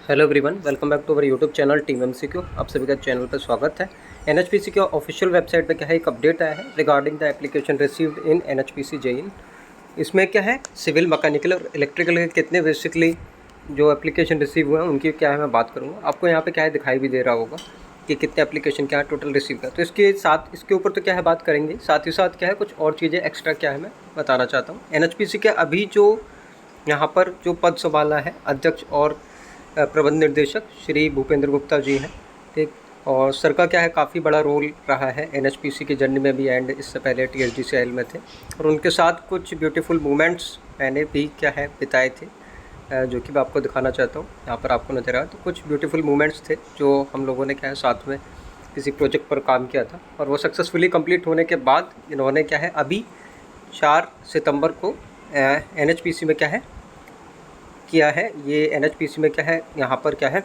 Hello everyone, welcome back to our YouTube channel team MCQ. आप सभी का channel पर स्वागत है। एनएचपीसी की ऑफिशियल वेबसाइट पे क्या है, एक अपडेट आया है regarding the application received in NHPC JEE. इसमें क्या है, सिविल, मैकेनिकल और इलेक्ट्रिकल के कितने बेसिकली जो एप्लीकेशन रिसीव हुए हैं उनकी क्या है मैं बात करूँगा। आपको यहाँ पे क्या है दिखाई भी दे रहा होगा कि कितने एप्लीकेशन क्या है टोटल रिसीव का। तो इसके साथ इसके ऊपर तो क्या है बात करेंगे, साथ ही साथ क्या है कुछ और चीज़ें एक्स्ट्रा क्या है मैं बताना चाहता हूँ। एनएचपीसी के अभी जो यहाँ पर जो पद संभाला है अध्यक्ष और प्रबंध निर्देशक श्री भूपेंद्र गुप्ता जी हैं, ठीक। और सर का क्या है काफ़ी बड़ा रोल रहा है एनएचपीसी की जर्नी में भी, एंड इससे पहले टीएचडीसीएल में थे। और उनके साथ कुछ ब्यूटीफुल मोमेंट्स मैंने भी क्या है बिताए थे, जो कि मैं आपको दिखाना चाहता हूँ। यहाँ पर आपको नजर आया तो कुछ ब्यूटीफुल मोमेंट्स थे जो हम लोगों ने क्या है साथ में किसी प्रोजेक्ट पर काम किया था, और वो सक्सेसफुली कंप्लीट होने के बाद इन्होंने क्या है अभी 4 सितंबर को एनएचपीसी में क्या है किया है। ये एनएचपीसी में क्या है यहाँ पर क्या है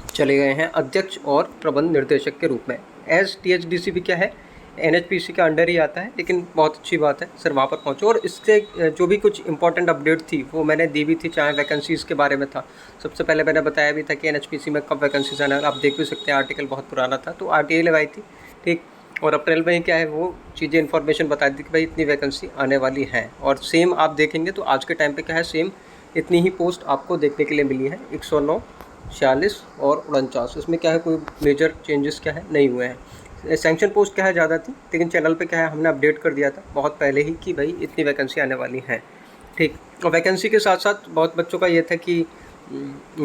चले गए हैं अध्यक्ष और प्रबंध निर्देशक के रूप में। एज टीएचडीसी भी क्या है एनएचपीसी के अंडर ही आता है, लेकिन बहुत अच्छी बात है सर वहाँ पर पहुँचो। और इससे जो भी कुछ इंपॉर्टेंट अपडेट थी वो मैंने दी भी थी, चाहे वैकेंसीज़ के बारे में था। सबसे पहले मैंने बताया भी था कि एनएचपीसी में कब वैकेंसीज आना है। आप देख भी सकते हैं आर्टिकल बहुत पुराना था, तो आरटीआई लगाई थी, ठीक। और अप्रैल में ही क्या है वो चीज़ें इन्फॉर्मेशन बता दी कि भाई इतनी वैकेंसी आने वाली हैं। और सेम आप देखेंगे तो आज के टाइम पे क्या है सेम इतनी ही पोस्ट आपको देखने के लिए मिली है, 109, 46 और 49। इसमें क्या है कोई मेजर चेंजेस क्या है नहीं हुए हैं। सैंक्शन पोस्ट क्या है ज़्यादा थी, लेकिन चैनल पे क्या है हमने अपडेट कर दिया था बहुत पहले ही कि भाई इतनी वैकेंसी आने वाली हैं, ठीक। और वैकेंसी के साथ साथ बहुत बच्चों का ये था कि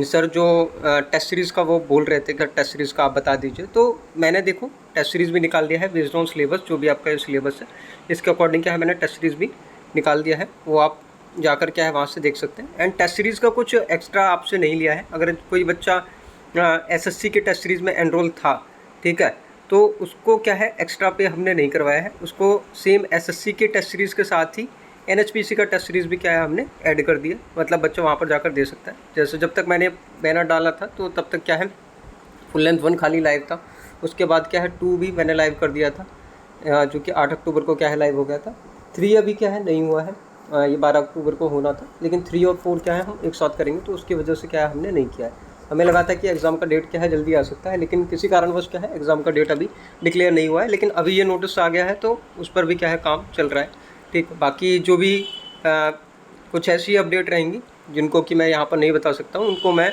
सर जो टेस्ट सीरीज़ का वो बोल रहे थे कि टेस्ट सीरीज़ का आप बता दीजिए। तो मैंने देखो टेस्ट सीरीज़ भी निकाल दिया है बेस्ड ऑन सिलेबस, जो भी आपका सिलेबस है इसके अकॉर्डिंग क्या है मैंने टेस्ट सीरीज़ भी निकाल दिया है, वो आप जाकर क्या है वहाँ से देख सकते हैं। एंड टेस्ट सीरीज़ का कुछ एक्स्ट्रा आपसे नहीं लिया है। अगर कोई बच्चा एसएससी के टेस्ट सीरीज़ में एनरोल था, ठीक है, तो उसको क्या है एक्स्ट्रा पे हमने नहीं करवाया है। उसको सेम एसएससी के टेस्ट सीरीज़ के साथ ही एनएचपीसी का टेस्ट सीरीज़ भी क्या है हमने ऐड कर दिया, मतलब बच्चा वहाँ पर जाकर दे सकता है। जैसे जब तक मैंने बैनर डाला था तो तब तक क्या है फुल लेंथ 1 खाली लाइव था, उसके बाद क्या है 2 भी मैंने लाइव कर दिया था, जो कि 8 अक्टूबर को क्या है लाइव हो गया था। 3 अभी क्या है नहीं हुआ है, ये 12 अक्टूबर को होना था, लेकिन 3 और 4 क्या है हम एक साथ करेंगे, तो उसकी वजह से क्या है हमने नहीं किया है। हमें लगा था कि एग्ज़ाम का डेट क्या है जल्दी आ सकता है, लेकिन किसी कारणवश क्या है एग्ज़ाम का डेट अभी डिक्लेयर नहीं हुआ है। लेकिन अभी ये नोटिस आ गया है तो उस पर भी क्या है काम चल रहा है, ठीक। बाकी जो भी कुछ ऐसी अपडेट रहेंगी जिनको कि मैं यहाँ पर नहीं बता सकता हूँ, उनको मैं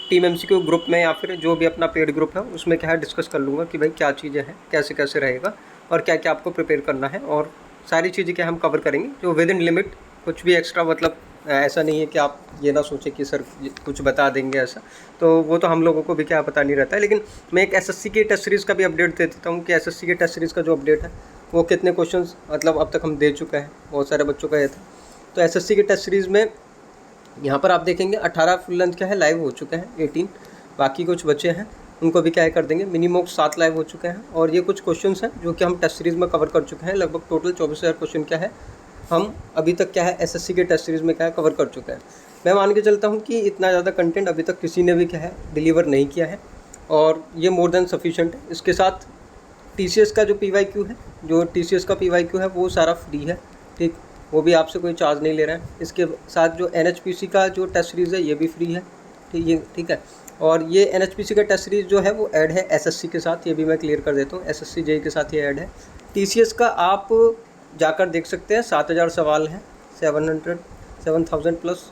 टीम एमसीक्यू ग्रुप में या फिर जो भी अपना पेड ग्रुप है उसमें क्या है डिस्कस कर लूँगा कि भाई क्या चीज़ें हैं, कैसे कैसे रहेगा और क्या क्या आपको प्रिपेयर करना है, और सारी चीज़ें क्या हम कवर करेंगे जो विद इन लिमिट। कुछ भी एक्स्ट्रा मतलब ऐसा नहीं है कि आप ये ना सोचें कि सर कुछ बता देंगे ऐसा, तो वो तो हम लोगों को भी क्या पता नहीं रहता है। लेकिन मैं एक एसएससी की टेस्ट सीरीज़ का भी अपडेट दे देता हूँ कि एसएससी की टेस्ट सीरीज़ का जो अपडेट है वो कितने क्वेश्चंस मतलब अब तक हम दे चुके हैं, बहुत सारे बच्चों का ये था। तो एसएससी की टेस्ट सीरीज़ में यहाँ पर आप देखेंगे 18 फुल लेंथ क्या है लाइव हो चुके हैं, 18 बाकी कुछ बच्चे हैं उनको भी क्या है कर देंगे। मिनिमम 7 लाइव हो चुके हैं, और ये कुछ क्वेश्चंस हैं जो कि हम टेस्ट सीरीज़ में कवर कर चुके हैं। लगभग टोटल 24,000 क्वेश्चन क्या है हम अभी तक क्या है एसएससी के टेस्ट सीरीज़ में क्या है कवर कर चुके हैं। मैं मान के चलता हूँ कि इतना ज़्यादा कंटेंट अभी तक किसी ने भी क्या है डिलीवर नहीं किया है, और ये मोर देन सफिशेंट है। इसके साथ टीसीएस का जो पीवाईक्यू है, जो टीसीएस का पीवाईक्यू है वो सारा फ्री है, ठीक। वो भी आपसे कोई चार्ज नहीं ले रहा है। इसके साथ जो एनएचपीसी का जो टेस्ट सीरीज़ है ये भी फ्री है, ठीक है। और ये एनएचपीसी का टेस्ट सीरीज़ जो है वो ऐड है एसएससी के साथ, ये भी मैं क्लियर कर देता हूँ, एसएससी जेईई के साथ ये ऐड है। टीसीएस का आप जाकर देख सकते हैं, 7,000 सवाल हैं, 7,000 प्लस,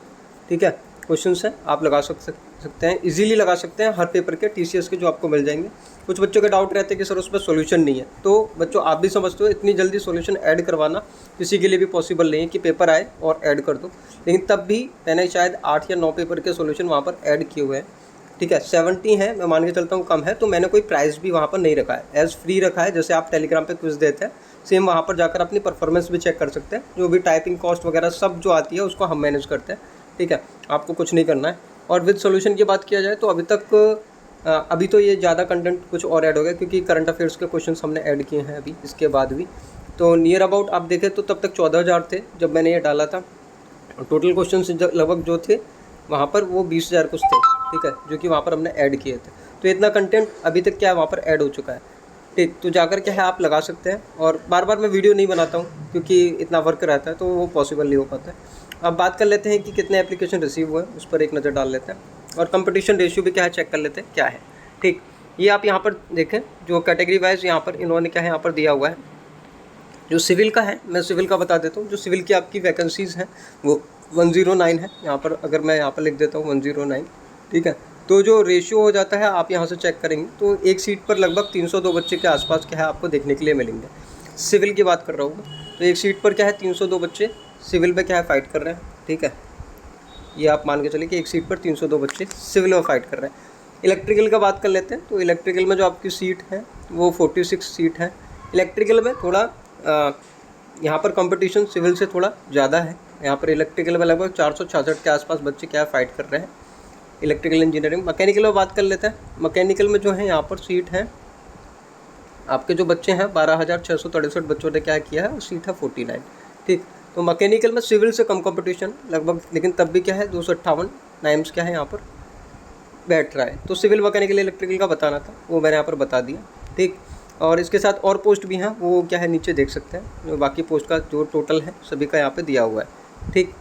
ठीक है, क्वेश्चंस हैं। आप लगा सकते हैं, इजीली लगा सकते हैं हर पेपर के टीसीएस के जो आपको मिल जाएंगे। कुछ बच्चों के डाउट रहते हैं कि सर उस पर सोल्यूशन नहीं है, तो बच्चों आप भी समझते हो इतनी जल्दी सोल्यूशन ऐड करवाना किसी के लिए भी पॉसिबल नहीं है कि पेपर आए और ऐड कर दो। लेकिन तब भी मैंने शायद 8 या 9 पेपर के सोल्यूशन वहाँ पर ऐड किए हुए हैं, ठीक है। 70 है, मैं मान के चलता हूँ कम है, तो मैंने कोई प्राइस भी वहाँ पर नहीं रखा है, एज फ्री रखा है। जैसे आप टेलीग्राम पे क्विज देते हैं, सेम वहाँ पर जाकर अपनी परफॉर्मेंस भी चेक कर सकते हैं। जो भी टाइपिंग कॉस्ट वगैरह सब जो आती है उसको हम मैनेज करते हैं, ठीक है, आपको कुछ नहीं करना है। और विद सोल्यूशन की बात किया जाए तो अभी तो ये ज़्यादा कंटेंट कुछ और ऐड हो गया, क्योंकि करंट अफेयर्स के क्वेश्चंस हमने ऐड किए हैं अभी इसके बाद भी। तो नियर अबाउट आप देखें तो तब तक 14,000 थे जब मैंने ये डाला था। टोटल क्वेश्चंस लगभग जो थे वहाँ पर वो 20,000 कुछ थे, ठीक है, जो कि वहाँ पर हमने ऐड किए थे। तो इतना कंटेंट अभी तक क्या है वहाँ पर ऐड हो चुका है, ठीक। तो जाकर क्या है आप लगा सकते हैं। और बार बार मैं वीडियो नहीं बनाता हूँ क्योंकि इतना वर्क रहता है, तो वो पॉसिबल नहीं हो पाता है। अब बात कर लेते हैं कि कितने एप्लीकेशन रिसीव हुए, उस पर एक नज़र डाल लेते हैं। और कंपटीशन रेशियो भी क्या है चेक कर लेते हैं क्या है। ठीक, ये आप यहाँ पर देखें जो कैटेगरी वाइज यहाँ पर इन्होंने क्या है यहाँ पर दिया हुआ है। जो सिविल का है, मैं सिविल का बता देता हूँ। जो सिविल की आपकी वैकेंसीज़ हैं वो 109 है यहाँ पर, अगर मैं यहाँ पर लिख देता हूँ 109, ठीक है। तो जो रेशियो हो जाता है आप यहाँ से चेक करेंगे तो एक सीट पर लगभग 302 बच्चे के आसपास क्या है आपको देखने के लिए मिलेंगे। सिविल की बात कर रहा हूँ मैं, तो एक सीट पर क्या है 302 बच्चे सिविल में क्या है फाइट कर रहे हैं, ठीक है। ये आप मान के चलिए कि एक सीट पर 302 बच्चे सिविल में फाइट कर रहे हैं। इलेक्ट्रिकल का बात कर लेते हैं, तो इलेक्ट्रिकल में जो आपकी सीट है वो 46 सीट है। इलेक्ट्रिकल में थोड़ा यहाँ पर कंपटीशन सिविल से थोड़ा ज़्यादा है। यहाँ पर इलेक्ट्रिकल में लगभग 466 के आसपास बच्चे क्या फाइट कर रहे हैं इलेक्ट्रिकल इंजीनियरिंग। मैकेनिकल में बात कर लेते हैं। मैकेनिकल में जो है यहाँ पर सीट है आपके जो बच्चे हैं 12,663 बच्चों ने क्या किया है और सीट है 49, ठीक। तो मैकेनिकल में सिविल से कम कंपटीशन लगभग, लेकिन तब भी क्या है 258 नाइम्स क्या है यहाँ पर बैठ रहा है। तो सिविल मैकेनिकल इलेक्ट्रिकल का बताना था, वो मैंने यहाँ पर बता दिया, ठीक। और इसके साथ और पोस्ट भी हैं, वो क्या है नीचे देख सकते हैं। जो बाकी पोस्ट का जो टोटल है सभी का यहाँ पे दिया हुआ है, ठीक।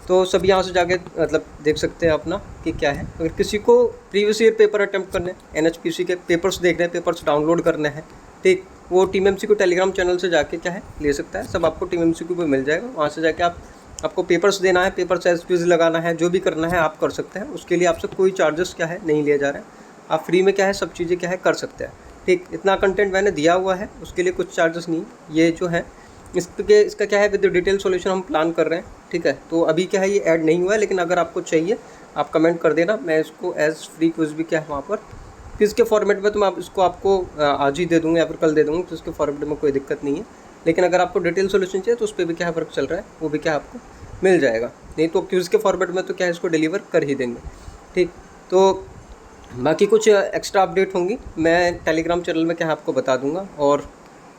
तो सभी यहाँ से जाके मतलब देख सकते हैं अपना कि क्या है। अगर किसी को प्रीवियस ईयर पेपर अटैम्प्ट करने हैं, NHPC के पेपर्स देखने हैं, पेपर्स डाउनलोड करने हैं, ठीक, वो टीम MCQ टेलीग्राम चैनल से जाके क्या है ले सकता है। सब आपको टीम MCQ पे मिल जाएगा। वहाँ से जाके आपको पेपर्स देना है, पेपर साइज क्विज लगाना है, जो भी करना है आप कर सकते हैं। उसके लिए आपसे कोई चार्जेस क्या है नहीं लिया जा रहा है। आप फ्री में क्या है सब चीज़ें क्या है कर सकते हैं, ठीक। इतना कंटेंट मैंने दिया हुआ है, उसके लिए कुछ चार्जेस नहीं। ये जो है इसका क्या है विद डिटेल सॉल्यूशन हम प्लान कर रहे हैं, ठीक है। तो अभी क्या है ये ऐड नहीं हुआ है, लेकिन अगर आपको चाहिए आप कमेंट कर देना, मैं इसको एज फ्री क्विज भी क्या है वहाँ पर क्विज के फॉर्मेट में तो मैं इसको आपको आज ही दे दूँगा या फिर कल दे दूँगा, तो इसके फॉर्मेट में कोई दिक्कत नहीं है। लेकिन अगर आपको डिटेल सोल्यूशन चाहिए तो उस पर भी क्या है वर्क चल रहा है, वो भी क्या आपको मिल जाएगा। नहीं तो क्विज के फॉर्मेट में तो क्या है इसको डिलीवर कर ही देंगे, ठीक। तो बाकी कुछ एक्स्ट्रा अपडेट होंगी मैं टेलीग्राम चैनल में क्या है आपको बता दूंगा, और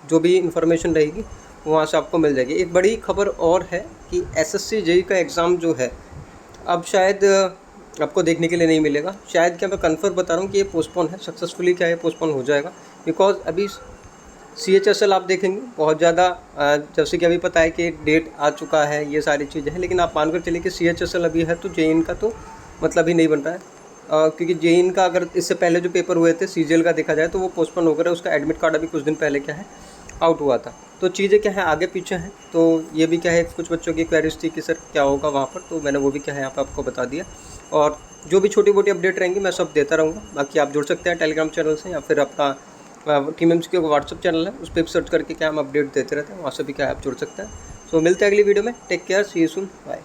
जो भी इन्फॉर्मेशन रहेगी वहाँ से आपको मिल जाएगी। एक बड़ी खबर और है कि SSC JEE का एग्ज़ाम जो है अब शायद आपको देखने के लिए नहीं मिलेगा। शायद क्या मैं कन्फर्म बता रहा हूँ कि ये पोस्टपोन है, सक्सेसफुली क्या है पोस्टपोन हो जाएगा। बिकॉज अभी CHSL आप देखेंगे बहुत ज़्यादा, जैसे कि अभी पता है कि डेट आ चुका है, ये सारी चीज़ें हैं, लेकिन आप मानकर चलिए कि CHSL अभी है तो JEE का तो मतलब ही नहीं बन रहा है। क्योंकि JEE का अगर इससे पहले जो पेपर हुए थे CGL का देखा जाए तो वो पोस्टपोन हो गया, उसका एडमिट कार्ड अभी कुछ दिन पहले क्या है आउट हुआ था। तो चीज़ें क्या है आगे पीछे हैं। तो ये भी क्या है कुछ बच्चों की क्वेरीज थी कि सर क्या होगा वहाँ पर, तो मैंने वो भी क्या है यहाँ पर आपको बता दिया। और जो भी छोटी मोटी अपडेट रहेंगी मैं सब देता रहूँगा। बाकी आप जुड़ सकते हैं टेलीग्राम चैनल से, या फिर अपना टीम MCQ का व्हाट्सअप चैनल है उस पर सर्च करके क्या हम अपडेट देते रहते हैं, वहाँ से भी क्या आप जुड़ सकते हैं। सो मिलते हैं अगली वीडियो में। Take care, see you soon, bye.